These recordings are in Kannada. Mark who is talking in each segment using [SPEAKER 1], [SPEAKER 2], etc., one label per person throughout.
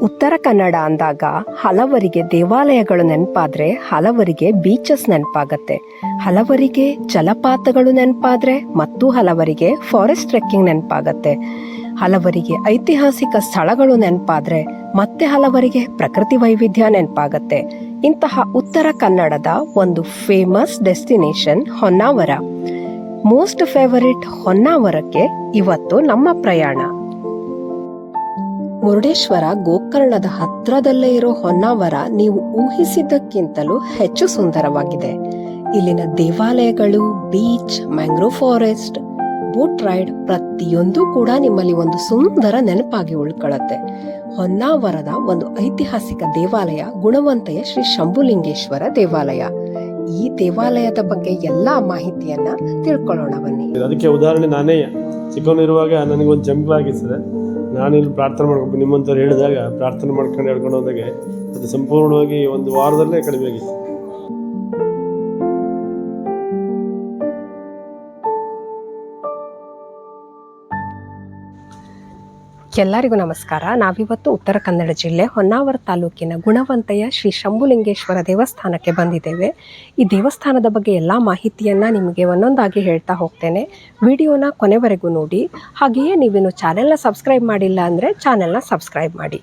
[SPEAKER 1] ಉತ್ತರ ಕನ್ನಡ ಅಂದಾಗ ಹಲವರಿಗೆ ದೇವಾಲಯಗಳು ನೆನಪಾದ್ರೆ ಹಲವರಿಗೆ ಬೀಚಸ್ ನೆನಪಾಗತ್ತೆ, ಹಲವರಿಗೆ ಜಲಪಾತಗಳು ನೆನಪಾದ್ರೆ ಮತ್ತು ಹಲವರಿಗೆ ಫಾರೆಸ್ಟ್ ಟ್ರೆಕ್ಕಿಂಗ್ ನೆನಪಾಗತ್ತೆ, ಹಲವರಿಗೆ ಐತಿಹಾಸಿಕ ಸ್ಥಳಗಳು ನೆನಪಾದ್ರೆ ಮತ್ತೆ ಹಲವರಿಗೆ ಪ್ರಕೃತಿ ವೈವಿಧ್ಯ ನೆನಪಾಗತ್ತೆ. ಇಂತಹ ಉತ್ತರ ಕನ್ನಡದ ಒಂದು famous destination Honnavar. Most favourite ಹೊನ್ನಾವರಕ್ಕೆ ಇವತ್ತು ನಮ್ಮ ಪ್ರಯಾಣ. ಮುರುಡೇಶ್ವರ ಗೋಕರ್ಣದ ಹತ್ರದಲ್ಲೇ ಇರೋ ಹೊನ್ನಾವರ ನೀವು ಊಹಿಸಿದ್ದಕ್ಕಿಂತಲೂ ಹೆಚ್ಚು ಸುಂದರವಾಗಿದೆ. ಇಲ್ಲಿನ ದೇವಾಲಯಗಳು, beach, mangrove forest, boat ride ಪ್ರತಿಯೊಂದು ಕೂಡ ನಿಮ್ಮಲ್ಲಿ ಒಂದು ಸುಂದರ ನೆನಪಾಗಿ ಉಳ್ಕೊಳ್ಳುತ್ತೆ. ಹೊನ್ನಾವರದ ಒಂದು ಐತಿಹಾಸಿಕ ದೇವಾಲಯ ಗುಣವಂತೆಯ ಶ್ರೀ ಶಂಭುಲಿಂಗೇಶ್ವರ ದೇವಾಲಯ. ಈ ದೇವಾಲಯದ ಬಗ್ಗೆ ಎಲ್ಲಾ ಮಾಹಿತಿಯನ್ನ ತಿಳ್ಕೊಳ್ಳೋಣ ಬನ್ನಿ.
[SPEAKER 2] ಅದಕ್ಕೆ ಉದಾಹರಣೆ ನಾನೇ ಚಿಕ್ಕವನಿರುವಾಗ ನನಗೊಂದು ಜಂಬಾಗಿರ್ತದೆ. ನಾನಿಲ್ಲಿ ಪ್ರಾರ್ಥನೆ ಮಾಡ್ಬೇಕು, ನಿಮ್ಮಂಥವ್ರು ಹೇಳಿದಾಗ ಪ್ರಾರ್ಥನೆ ಮಾಡ್ಕೊಂಡು ಹೇಳ್ಕೊಂಡು ಹೋದಾಗೆ ಅದು ಸಂಪೂರ್ಣವಾಗಿ ಒಂದು ವಾರದಲ್ಲೇ ಕಡಿಮೆ ಆಗಿತ್ತು.
[SPEAKER 1] ಎಲ್ಲರಿಗೂ ನಮಸ್ಕಾರ. ನಾವಿವತ್ತು ಉತ್ತರ ಕನ್ನಡ ಜಿಲ್ಲೆ ಹೊನ್ನಾವರ ತಾಲೂಕಿನ ಗುಣವಂತೆಯ ಶ್ರೀ ಶಂಭುಲಿಂಗೇಶ್ವರ ದೇವಸ್ಥಾನಕ್ಕೆ ಬಂದಿದ್ದೇವೆ. ಈ ದೇವಸ್ಥಾನದ ಬಗ್ಗೆ ಎಲ್ಲ ಮಾಹಿತಿಯನ್ನು ನಿಮಗೆ ಒಂದೊಂದಾಗಿ ಹೇಳ್ತಾ ಹೋಗ್ತೇನೆ. ವಿಡಿಯೋನ ಕೊನೆವರೆಗೂ ನೋಡಿ. ಹಾಗೆಯೇ ನೀವೇನು ಚಾನೆಲ್ನ ಸಬ್ಸ್ಕ್ರೈಬ್ ಮಾಡಿಲ್ಲ ಅಂದರೆ ಚಾನೆಲ್ನ ಸಬ್ಸ್ಕ್ರೈಬ್ ಮಾಡಿ.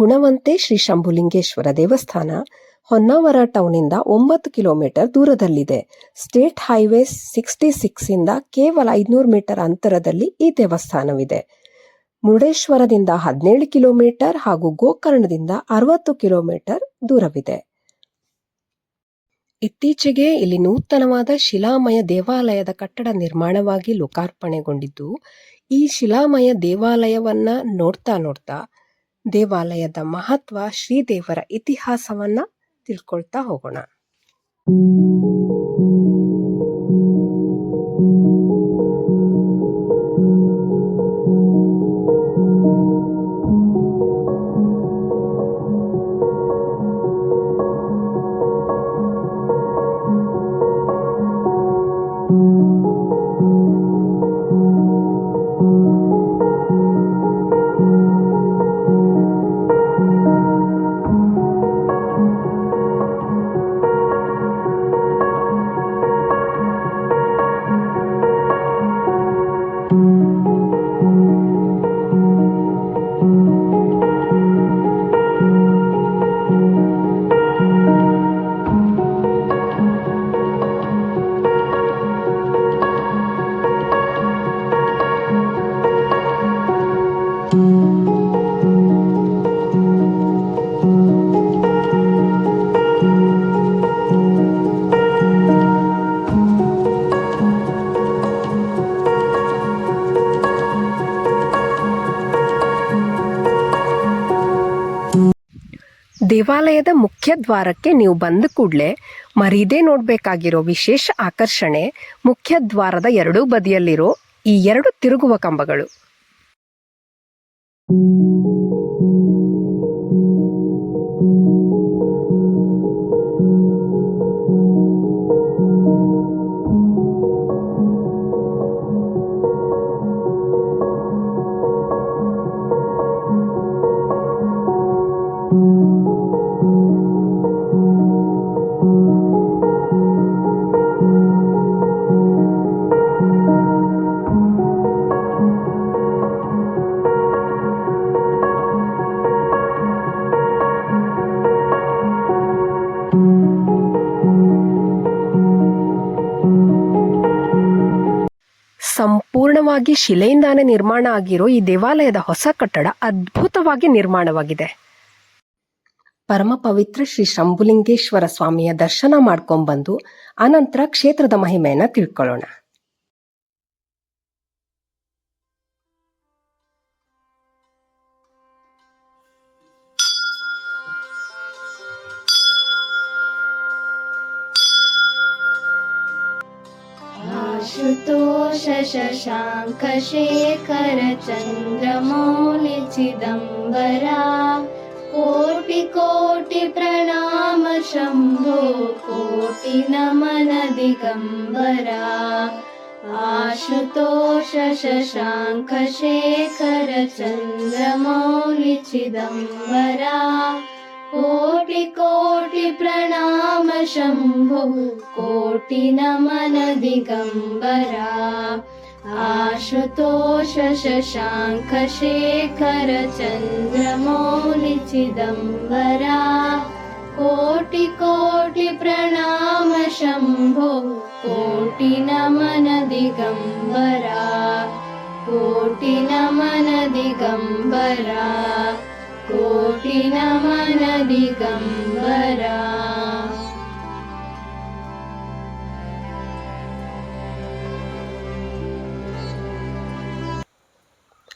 [SPEAKER 1] ಗುಣವಂತೆ ಶ್ರೀ ಶಂಭುಲಿಂಗೇಶ್ವರ ದೇವಸ್ಥಾನ ಹೊನ್ನಾವರ ಟೌನಿಂದ 9 ಕಿಲೋಮೀಟರ್ ದೂರದಲ್ಲಿದೆ. ಸ್ಟೇಟ್ ಹೈವೇ 66 ಇಂದ ಕೇವಲ 500 ಮೀಟರ್ ಅಂತರದಲ್ಲಿ ಈ ದೇವಸ್ಥಾನವಿದೆ. ಮುರುಡೇಶ್ವರದಿಂದ 17 ಕಿಲೋಮೀಟರ್ ಹಾಗೂ ಗೋಕರ್ಣದಿಂದ 60 ಕಿಲೋಮೀಟರ್ ದೂರವಿದೆ. ಇತ್ತೀಚೆಗೆ ಇಲ್ಲಿ ನೂತನವಾದ ಶಿಲಾಮಯ ದೇವಾಲಯದ ಕಟ್ಟಡ ನಿರ್ಮಾಣವಾಗಿ ಲೋಕಾರ್ಪಣೆಗೊಂಡಿದ್ದು, ಈ ಶಿಲಾಮಯ ದೇವಾಲಯವನ್ನ ನೋಡ್ತಾ ದೇವಾಲಯದ ಮಹತ್ವ, ಶ್ರೀದೇವರ ಇತಿಹಾಸವನ್ನ ತಿಳ್ಕೊಳ್ತಾ ಹೋಗೋಣ. ದೇವಾಲಯದ ಮುಖ್ಯ ದ್ವಾರಕ್ಕೆ ನೀವು ಬಂದ ಕೂಡಲೇ ಮರೀದೇ ನೋಡಬೇಕಾಗಿರೋ ವಿಶೇಷ ಆಕರ್ಷಣೆ ಮುಖ್ಯ ದ್ವಾರದ ಎರಡೂ ಬದಿಯಲ್ಲಿರೋ ಈ 2 ತಿರುಗುವ ಕಂಬಗಳು. ಸಂಪೂರ್ಣವಾಗಿ ಶಿಲೆಯಿಂದಾನೇ ನಿರ್ಮಾಣ ಆಗಿರೋ ಈ ದೇವಾಲಯದ ಹೊಸ ಕಟ್ಟಡ ಅದ್ಭುತವಾಗಿ ನಿರ್ಮಾಣವಾಗಿದೆ. ಪರಮ ಪವಿತ್ರ ಶ್ರೀ ಶಂಭುಲಿಂಗೇಶ್ವರ ಸ್ವಾಮಿಯ ದರ್ಶನ ಮಾಡ್ಕೊಂಡ್ಬಂದು ಅನಂತರ ಕ್ಷೇತ್ರದ ಮಹಿಮೆಯನ್ನ ತಿಳ್ಕೊಳ್ಳೋಣ.
[SPEAKER 3] आशुतोष शशाङ्क शेखर चन्द्रमौलि चिदम्बरा कोटि कोटि प्रणाम शम्भो कोटि नमन दिगम्बरा आशुतोष शशाङ्क शेखर चन्द्रमौलि चिदम्बरा कोटि कोटि प्रणाम शम्भो कोटि नमन दिगम्बरा आशुतोष शशाङ्क शेखर चन्द्रमौलि चिदम्बरा कोटि कोटि प्रणाम शम्भो कोटि नमन दिगम्बरा कोटि नमन दिगम्बरा कोटि नमन दिगम्बरा।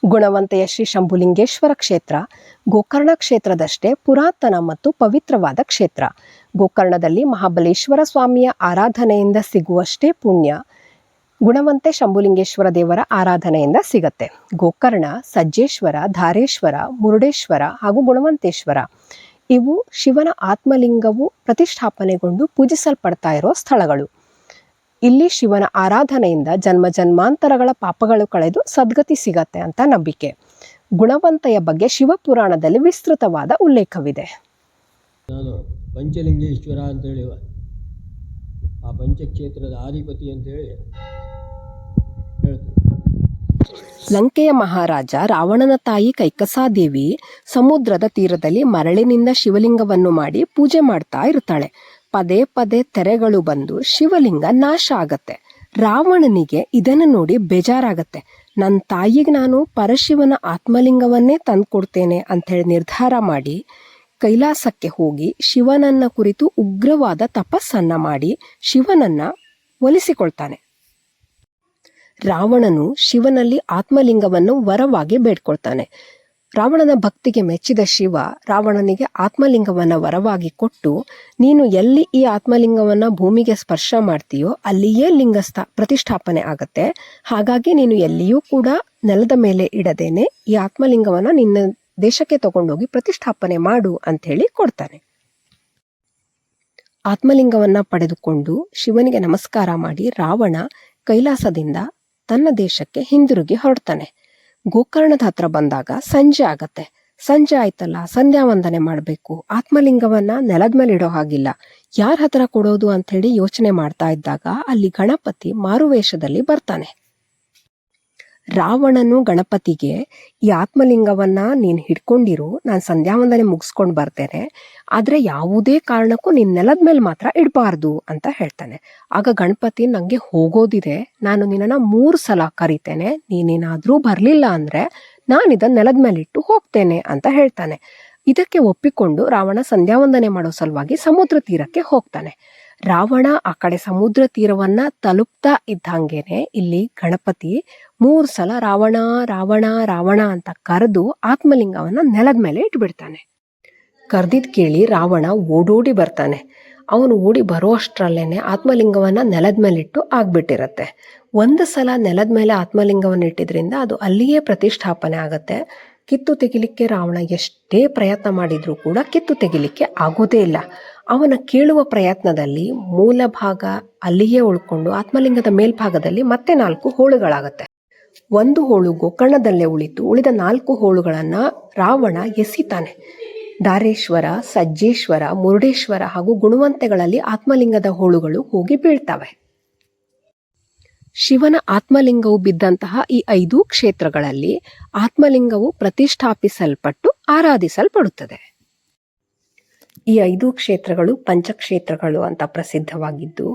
[SPEAKER 1] ಗುಣವಂತೆಯ ಶ್ರೀ ಶಂಭುಲಿಂಗೇಶ್ವರ ಕ್ಷೇತ್ರ ಗೋಕರ್ಣ ಕ್ಷೇತ್ರದಷ್ಟೇ ಪುರಾತನ ಮತ್ತು ಪವಿತ್ರವಾದ ಕ್ಷೇತ್ರ. ಗೋಕರ್ಣದಲ್ಲಿ ಮಹಾಬಲೇಶ್ವರ ಸ್ವಾಮಿಯ ಆರಾಧನೆಯಿಂದ ಸಿಗುವಷ್ಟೇ ಪುಣ್ಯ ಗುಣವಂತೆ ಶಂಭುಲಿಂಗೇಶ್ವರ ದೇವರ ಆರಾಧನೆಯಿಂದ ಸಿಗತ್ತೆ. ಗೋಕರ್ಣ, ಸಜ್ಜೇಶ್ವರ, ಧಾರೇಶ್ವರ, ಮುರುಡೇಶ್ವರ ಹಾಗೂ ಗುಣವಂತೇಶ್ವರ ಇವು ಶಿವನ ಆತ್ಮಲಿಂಗವು ಪ್ರತಿಷ್ಠಾಪನೆಗೊಂಡು ಪೂಜಿಸಲ್ಪಡ್ತಾ ಇರೋ ಸ್ಥಳಗಳು. ಇಲ್ಲಿ ಶಿವನ ಆರಾಧನೆಯಿಂದ ಜನ್ಮ ಜನ್ಮಾಂತರಗಳ ಪಾಪಗಳು ಕಳೆದು ಸದ್ಗತಿ ಸಿಗತ್ತೆ ಅಂತ ನಂಬಿಕೆ. ಗುಣವಂತೆಯ ಬಗ್ಗೆ ಶಿವಪುರಾಣದಲ್ಲಿ ವಿಸ್ತೃತವಾದ ಉಲ್ಲೇಖವಿದೆ.
[SPEAKER 4] ನಾನು ಪಂಚಲಿಂಗೇಶ್ವರ ಅಂತೇಳಿ ಆ ಪಂಚಕ್ಷೇತ್ರದ ಆಧಿಪತಿ ಅಂತೇಳಿ ಹೇಳ್ತೀನಿ.
[SPEAKER 1] ಲಂಕೆಯ ಮಹಾರಾಜ ರಾವಣನ ತಾಯಿ ಕೈಕಸಾದೇವಿ ಸಮುದ್ರದ ತೀರದಲ್ಲಿ ಮರಳಿನಿಂದ ಶಿವಲಿಂಗವನ್ನು ಮಾಡಿ ಪೂಜೆ ಮಾಡ್ತಾ ಇರ್ತಾಳೆ. ಪದೇ ಪದೇ ತೆರೆಗಳು ಬಂದು ಶಿವಲಿಂಗ ನಾಶ ಆಗತ್ತೆ. ರಾವಣನಿಗೆ ಇದನ್ನು ನೋಡಿ ಬೇಜಾರಾಗತ್ತೆ. ನನ್ನ ತಾಯಿಗೆ ನಾನು ಪರಶಿವನ ಆತ್ಮಲಿಂಗವನ್ನೇ ತಂದ್ಕೊಡ್ತೇನೆ ಅಂಥೇಳಿ ನಿರ್ಧಾರ ಮಾಡಿ ಕೈಲಾಸಕ್ಕೆ ಹೋಗಿ ಶಿವನನ್ನ ಕುರಿತು ಉಗ್ರವಾದ ತಪಸ್ಸನ್ನ ಮಾಡಿ ಶಿವನನ್ನ ಒಲಿಸಿಕೊಳ್ತಾನೆ. ರಾವಣನು ಶಿವನಲ್ಲಿ ಆತ್ಮಲಿಂಗವನ್ನು ವರವಾಗಿ ಬೇಡ್ಕೊಳ್ತಾನೆ. ರಾವಣನ ಭಕ್ತಿಗೆ ಮೆಚ್ಚಿದ ಶಿವ ರಾವಣನಿಗೆ ಆತ್ಮಲಿಂಗವನ್ನ ವರವಾಗಿ ಕೊಟ್ಟು, ನೀನು ಎಲ್ಲಿ ಈ ಆತ್ಮಲಿಂಗವನ್ನ ಭೂಮಿಗೆ ಸ್ಪರ್ಶ ಮಾಡ್ತೀಯೋ ಅಲ್ಲಿಯೇ ಲಿಂಗ ಪ್ರತಿಷ್ಠಾಪನೆ ಆಗತ್ತೆ. ಹಾಗಾಗಿ ನೀನು ಎಲ್ಲಿಯೂ ಕೂಡ ನೆಲದ ಮೇಲೆ ಇಡದೇನೆ ಈ ಆತ್ಮಲಿಂಗವನ್ನ ನಿನ್ನ ದೇಶಕ್ಕೆ ತಗೊಂಡೋಗಿ ಪ್ರತಿಷ್ಠಾಪನೆ ಮಾಡು ಅಂತ ಹೇಳಿ ಕೊಡ್ತಾನೆ. ಆತ್ಮಲಿಂಗವನ್ನ ಪಡೆದುಕೊಂಡು ಶಿವನಿಗೆ ನಮಸ್ಕಾರ ಮಾಡಿ ರಾವಣ ಕೈಲಾಸದಿಂದ ತನ್ನ ದೇಶಕ್ಕೆ ಹಿಂದಿರುಗಿ ಹೊರಡ್ತಾನೆ. ಗೋಕರ್ಣದ ಹತ್ರ ಬಂದಾಗ ಸಂಜೆ ಆಗತ್ತೆ. ಸಂಜೆ ಆಯ್ತಲ್ಲ, ಸಂಧ್ಯಾ ವಂದನೆ ಮಾಡಬೇಕು, ಆತ್ಮಲಿಂಗವನ್ನ ನೆಲದ ಮೇಲೆ ಇಡೋ ಹಾಗಿಲ್ಲ, ಯಾರ ಹತ್ರ ಕೊಡೋದು ಅಂತ ಹೇಳಿ ಯೋಚನೆ ಮಾಡ್ತಾ ಇದ್ದಾಗ ಅಲ್ಲಿ ಗಣಪತಿ ಮಾರುವೇಷದಲ್ಲಿ ಬರ್ತಾನೆ. ರಾವಣನು ಗಣಪತಿಗೆ, ಈ ಆತ್ಮಲಿಂಗವನ್ನ ನೀನು ಹಿಡ್ಕೊಂಡಿರು, ನಾನು ಸಂಧ್ಯಾವಂದನೆ ಮುಗಿಸ್ಕೊಂಡು ಬರ್ತೇನೆ, ಆದ್ರೆ ಯಾವುದೇ ಕಾರಣಕ್ಕೂ ನೀನ್ ನೆಲದ ಮೇಲೆ ಮಾತ್ರ ಇಡಬಾರ್ದು ಅಂತ ಹೇಳ್ತಾನೆ. ಆಗ ಗಣಪತಿ, ನಂಗೆ ಹೋಗೋದಿದೆ, ನಾನು ನಿನ್ನ 3 ಸಲ ಕರಿತೇನೆ, ನೀನೇನಾದ್ರೂ ಬರ್ಲಿಲ್ಲ ಅಂದ್ರೆ ನಾನಿದ ನೆಲದ ಮೇಲಿಟ್ಟು ಹೋಗ್ತೇನೆ ಅಂತ ಹೇಳ್ತಾನೆ. ಇದಕ್ಕೆ ಒಪ್ಪಿಕೊಂಡು ರಾವಣ ಸಂಧ್ಯಾವಂದನೆ ಮಾಡೋ ಸಲುವಾಗಿ ಸಮುದ್ರ ತೀರಕ್ಕೆ ಹೋಗ್ತಾನೆ. ರಾವಣ ಆ ಕಡೆ ಸಮುದ್ರ ತೀರವನ್ನ ತಲುಪ್ತಾ ಇದ್ದಂಗೆನೆ ಇಲ್ಲಿ ಗಣಪತಿ 3 ಸಲ ರಾವಣ ರಾವಣ ರಾವಣ ಅಂತ ಕರೆದು ಆತ್ಮಲಿಂಗವನ್ನ ನೆಲದ ಮೇಲೆ ಇಟ್ಬಿಡ್ತಾನೆ. ಕರ್ದಿದ್ ಕೇಳಿ ರಾವಣ ಓಡೋಡಿ ಬರ್ತಾನೆ. ಅವನು ಓಡಿ ಬರೋ ಅಷ್ಟರಲ್ಲೇನೆ ಆತ್ಮಲಿಂಗವನ್ನ ನೆಲದ ಮೇಲಿಟ್ಟು ಆಗ್ಬಿಟ್ಟಿರತ್ತೆ. 1 ಸಲ ನೆಲದ ಮೇಲೆ ಆತ್ಮಲಿಂಗವನ್ನು ಇಟ್ಟಿದ್ರಿಂದ ಅದು ಅಲ್ಲಿಯೇ ಪ್ರತಿಷ್ಠಾಪನೆ ಆಗತ್ತೆ. ಕಿತ್ತು ತೆಗಿಲಿಕ್ಕೆ ರಾವಣ ಎಷ್ಟೇ ಪ್ರಯತ್ನ ಮಾಡಿದ್ರೂ ಕೂಡ ಕಿತ್ತು ತೆಗಿಲಿಕ್ಕೆ ಆಗೋದೇ ಇಲ್ಲ. ಅವನ ಕೇಳುವ ಪ್ರಯತ್ನದಲ್ಲಿ ಮೂಲ ಭಾಗ ಅಲ್ಲಿಯೇ ಉಳ್ಕೊಂಡು ಆತ್ಮಲಿಂಗದ ಮೇಲ್ಭಾಗದಲ್ಲಿ ಮತ್ತೆ 4 ಹೋಳುಗಳಾಗತ್ತೆ. 1 ಹೋಳು ಗೋಕರ್ಣದಲ್ಲೇ ಉಳಿತು, ಉಳಿದ 4 ಹೋಳುಗಳನ್ನ ರಾವಣ ಎಸಿತಾನೆ. ಧಾರೇಶ್ವರ, ಸಜ್ಜೇಶ್ವರ, ಮುರುಡೇಶ್ವರ ಹಾಗೂ ಗುಣವಂತೆಗಳಲ್ಲಿ ಆತ್ಮಲಿಂಗದ ಹೋಳುಗಳು ಹೋಗಿ ಬೀಳ್ತವೆ. ಶಿವನ ಆತ್ಮಲಿಂಗವು ಬಿದ್ದಂತಹ ಈ 5 ಕ್ಷೇತ್ರಗಳಲ್ಲಿ ಆತ್ಮಲಿಂಗವು ಪ್ರತಿಷ್ಠಾಪಿಸಲ್ಪಟ್ಟು ಆರಾಧಿಸಲ್ಪಡುತ್ತದೆ. ಈ 5 ಕ್ಷೇತ್ರಗಳು ಪಂಚಕ್ಷೇತ್ರಗಳು ಅಂತ ಪ್ರಸಿದ್ಧವಾಗಿದ್ದು,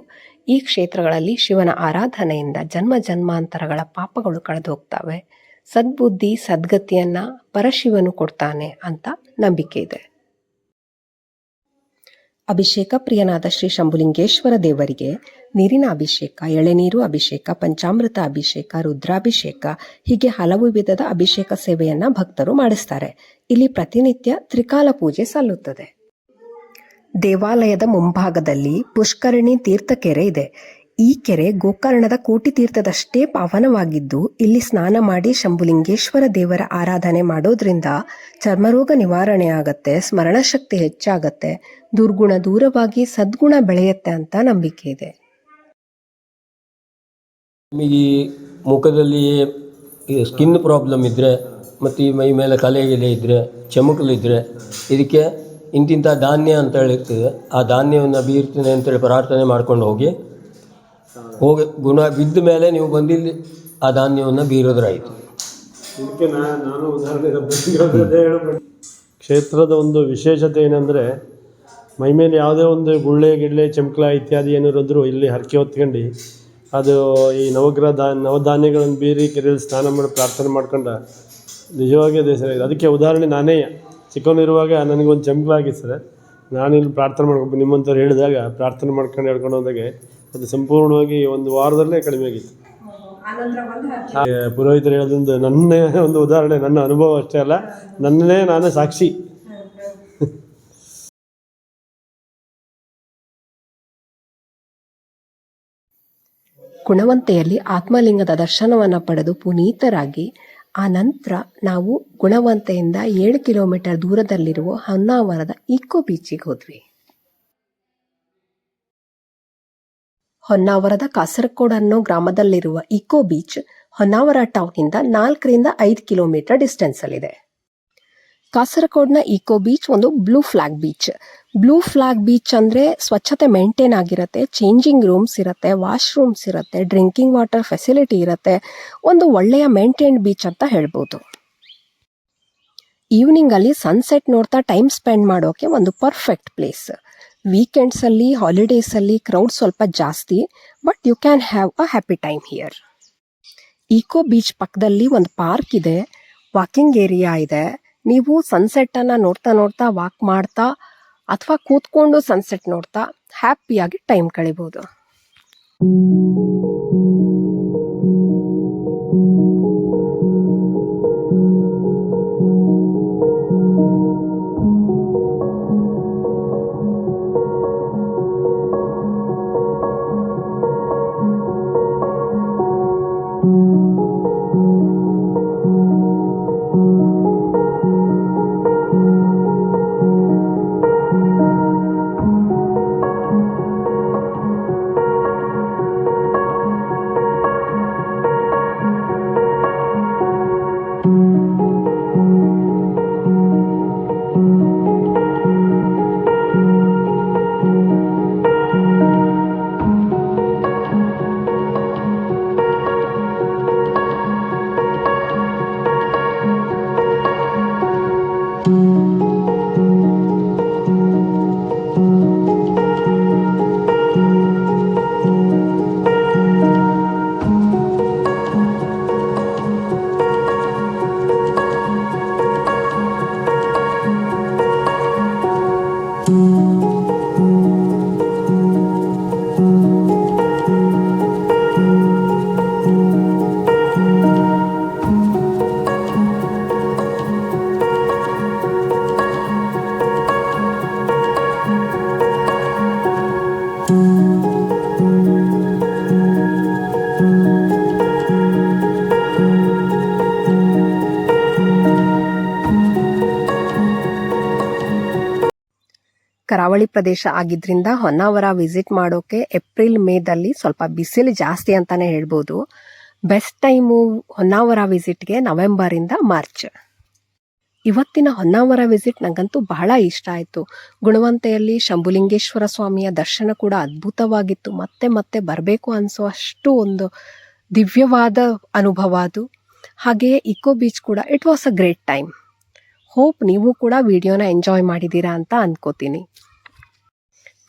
[SPEAKER 1] ಈ ಕ್ಷೇತ್ರಗಳಲ್ಲಿ ಶಿವನ ಆರಾಧನೆಯಿಂದ ಜನ್ಮ ಜನ್ಮಾಂತರಗಳ ಪಾಪಗಳು ಕಳೆದು ಹೋಗ್ತವೆ. ಸದ್ಬುದ್ಧಿ ಸದ್ಗತಿಯನ್ನ ಪರಶಿವನು ಕೊಡ್ತಾನೆ ಅಂತ ನಂಬಿಕೆ ಇದೆ. ಅಭಿಷೇಕ ಪ್ರಿಯನಾದ ಶ್ರೀ ಶಂಭುಲಿಂಗೇಶ್ವರ ದೇವರಿಗೆ ನೀರಿನ ಅಭಿಷೇಕ, ಎಳೆನೀರು ಅಭಿಷೇಕ, ಪಂಚಾಮೃತ ಅಭಿಷೇಕ, ರುದ್ರಾಭಿಷೇಕ ಹೀಗೆ ಹಲವು ವಿಧದ ಅಭಿಷೇಕ ಸೇವೆಯನ್ನ ಭಕ್ತರು ಮಾಡಿಸ್ತಾರೆ. ಇಲ್ಲಿ ಪ್ರತಿನಿತ್ಯ ತ್ರಿಕಾಲ ಪೂಜೆ ಸಲ್ಲುತ್ತದೆ. ದೇವಾಲಯದ ಮುಂಭಾಗದಲ್ಲಿ ಪುಷ್ಕರಣಿ ತೀರ್ಥಕೆರೆ ಇದೆ. ಈ ಕೆರೆ ಗೋಕರ್ಣದ ಕೋಟಿ ತೀರ್ಥದಷ್ಟೇ ಪಾವನವಾಗಿದ್ದು, ಇಲ್ಲಿ ಸ್ನಾನ ಮಾಡಿ ಶಂಭುಲಿಂಗೇಶ್ವರ ದೇವರ ಆರಾಧನೆ ಮಾಡೋದ್ರಿಂದ ಚರ್ಮರೋಗ ನಿವಾರಣೆ ಆಗತ್ತೆ, ಸ್ಮರಣ ಶಕ್ತಿ ಹೆಚ್ಚಾಗತ್ತೆ, ದುರ್ಗುಣ ದೂರವಾಗಿ ಸದ್ಗುಣ ಬೆಳೆಯುತ್ತೆ ಅಂತ ನಂಬಿಕೆ ಇದೆ.
[SPEAKER 4] ನಿಮಗೆ ಈ ಮುಖದಲ್ಲಿ ಸ್ಕಿನ್ ಪ್ರಾಬ್ಲಮ್ ಇದ್ದರೆ ಮತ್ತು ಈ ಮೈ ಮೇಲೆ ಕಲೆಗೆಲೆ ಇದ್ದರೆ ಚಮಕಲಿದ್ದರೆ ಇದಕ್ಕೆ ಇಂತಿಂಥ ಧಾನ್ಯ ಅಂತ ಹೇಳಿರ್ತದೆ. ಆ ಧಾನ್ಯವನ್ನು ಬೀರ್ತೀನಿ ಅಂತೇಳಿ ಪ್ರಾರ್ಥನೆ ಮಾಡ್ಕೊಂಡು ಹೋಗಿ ಗುಣ ಬಿದ್ದ ಮೇಲೆ ನೀವು ಬಂದಿಲ್ಲಿ ಆ ಧಾನ್ಯವನ್ನು ಬೀರೋದ್ರಾಯಿತು.
[SPEAKER 2] ಇದಕ್ಕೆ ನಾನು ಉದಾಹರಣೆ ಕ್ಷೇತ್ರದ ಒಂದು ವಿಶೇಷತೆ ಏನಂದರೆ ಮೈಮೇಲೆ ಯಾವುದೇ ಒಂದು ಗುಳ್ಳೆ ಗಿಳ್ಳೆ ಚಮಕಲ ಇತ್ಯಾದಿ ಏನಿರೋದ್ರೂ ಇಲ್ಲಿ ಹರಕೆ ಹೊತ್ಕೊಂಡು ಅದು ಈ ನವಧಾನ್ಯಗಳನ್ನು ಬೀರಿ ಕೆರೆಯಲ್ಲಿ ಸ್ನಾನ ಮಾಡಿ ಪ್ರಾರ್ಥನೆ ಮಾಡ್ಕೊಂಡು ನಿಜವಾಗಿ ಅದೇ ಸರ್. ಅದಕ್ಕೆ ಉದಾಹರಣೆ ನಾನೇ ಚಿಕ್ಕವನಿರುವಾಗ ನನಗೊಂದು ಚಮಕಲಾಗಿತ್ತು ಸರ್. ನಾನಿಲ್ಲಿ ಪ್ರಾರ್ಥನೆ ಮಾಡ್ಕೊಂಡು ನಿಮ್ಮಂಥವ್ರು ಹೇಳಿದಾಗ ಪ್ರಾರ್ಥನೆ ಮಾಡ್ಕೊಂಡು ಹೇಳ್ಕೊಂಡು ಹೋದಾಗೆ ಅದು ಸಂಪೂರ್ಣವಾಗಿ ಒಂದು ವಾರದಲ್ಲೇ ಕಡಿಮೆ ಆಗಿತ್ತು. ಪುರೋಹಿತರು ಹೇಳೋದ್ರಿಂದ ನನ್ನೇ ಒಂದು ಉದಾಹರಣೆ, ನನ್ನ ಅನುಭವ ಅಷ್ಟೇ ಅಲ್ಲ, ನಾನೇ ಸಾಕ್ಷಿ.
[SPEAKER 1] ಗುಣವಂತೆಯಲ್ಲಿ ಆತ್ಮಲಿಂಗದ ದರ್ಶನವನ್ನು ಪಡೆದು ಪುನೀತರಾಗಿ ಆ ನಂತರ ನಾವು ಗುಣವಂತೆಯಿಂದ 7 ಕಿಲೋಮೀಟರ್ ದೂರದಲ್ಲಿರುವ ಹೊನ್ನಾವರದ ಇಕೋ ಬೀಚಿಗೆ ಹೋದ್ವಿ. ಹೊನ್ನಾವರದ ಕಾಸರಕೋಡ್ ಅನ್ನೋ ಗ್ರಾಮದಲ್ಲಿರುವ ಇಕೋ ಬೀಚ್ ಹೊನ್ನಾವರ ಟೌನ್ನಿಂದ 4ರಿಂದ 5 ಕಿಲೋಮೀಟರ್ ಡಿಸ್ಟೆನ್ಸಲ್ಲಿದೆ. ಕಾಸರಕೋಡ್ನ ಇಕೋ ಬೀಚ್ ಒಂದು blue flag beach. Blue flag beach ಅಂದರೆ ಸ್ವಚ್ಛತೆ ಮೇಂಟೈನ್ ಆಗಿರುತ್ತೆ, ಚೇಂಜಿಂಗ್ ರೂಮ್ಸ್ ಇರುತ್ತೆ, ವಾಶ್ರೂಮ್ಸ್ ಇರುತ್ತೆ, ಡ್ರಿಂಕಿಂಗ್ ವಾಟರ್ ಫೆಸಿಲಿಟಿ ಇರುತ್ತೆ. ಒಂದು ಒಳ್ಳೆಯ ಮೇಂಟೈನ್ಡ್ ಬೀಚ್ ಅಂತ ಹೇಳ್ಬೋದು. ಈವ್ನಿಂಗಲ್ಲಿ ಸನ್ಸೆಟ್ ನೋಡ್ತಾ ಟೈಮ್ ಸ್ಪೆಂಡ್ ಮಾಡೋಕೆ ಒಂದು ಪರ್ಫೆಕ್ಟ್ ಪ್ಲೇಸ್. ವೀಕೆಂಡ್ಸಲ್ಲಿ ಹಾಲಿಡೇಸಲ್ಲಿ ಕ್ರೌಡ್ ಸ್ವಲ್ಪ ಜಾಸ್ತಿ, but you can have a happy time here. Eco beach ಪಕ್ಕದಲ್ಲಿ ಒಂದು ಪಾರ್ಕ್ ಇದೆ, ವಾಕಿಂಗ್ ಏರಿಯಾ ಇದೆ. ನೀವು ಸನ್ಸೆಟ್ಟನ್ನು ನೋಡ್ತಾ ವಾಕ್ ಮಾಡ್ತಾ ಅಥವಾ ಕೂತ್ಕೊಂಡು ಸನ್ಸೆಟ್ ನೋಡ್ತಾ ಹ್ಯಾಪಿಯಾಗಿ ಟೈಮ್ ಕಳಿಬೋದು. ಕರಾವಳಿ ಪ್ರದೇಶ ಆಗಿದ್ರಿಂದ ಹೊನ್ನಾವರ ವಿಸಿಟ್ ಮಾಡೋಕೆ ಏಪ್ರಿಲ್ ಮೇದಲ್ಲಿ ಸ್ವಲ್ಪ ಬಿಸಿಲು ಜಾಸ್ತಿ ಅಂತಾನೆ ಹೇಳ್ಬೋದು. ಬೆಸ್ಟ್ ಟೈಮು ಹೊನ್ನಾವರ ವಿಸಿಟ್ಗೆ ನವೆಂಬರಿಂದ ಮಾರ್ಚ್. ಇವತ್ತಿನ ಹೊನ್ನಾವರ ವಿಸಿಟ್ ನನಗಂತೂ ಬಹಳ ಇಷ್ಟ ಆಯಿತು. ಗುಣವಂತೆಯಲ್ಲಿ ಶಂಭುಲಿಂಗೇಶ್ವರ ಸ್ವಾಮಿಯ ದರ್ಶನ ಕೂಡ ಅದ್ಭುತವಾಗಿತ್ತು. ಮತ್ತೆ ಮತ್ತೆ ಬರಬೇಕು ಅನಿಸೋ ಅಷ್ಟು ಒಂದು ದಿವ್ಯವಾದ ಅನುಭವ ಅದು. ಹಾಗೆಯೇ ಇಕೋ ಬೀಚ್ ಕೂಡ it was a great time. Hope ನೀವು ಕೂಡ ವಿಡಿಯೋನ ಎಂಜಾಯ್ ಮಾಡಿದ್ದೀರಾ ಅಂತ ಅನ್ಕೋತೀನಿ.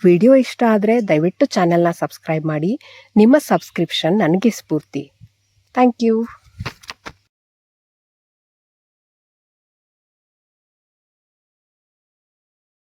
[SPEAKER 1] ವಿಡಿಯೋ ಇಷ್ಟ ಆದರೆ ದಯವಿಟ್ಟು ಚಾನೆಲ್ನ ಸಬ್ಸ್ಕ್ರೈಬ್ ಮಾಡಿ. ನಿಮ್ಮ ಸಬ್ಸ್ಕ್ರಿಪ್ಷನ್ ನನಗೆ ಸ್ಫೂರ್ತಿ. Thank you.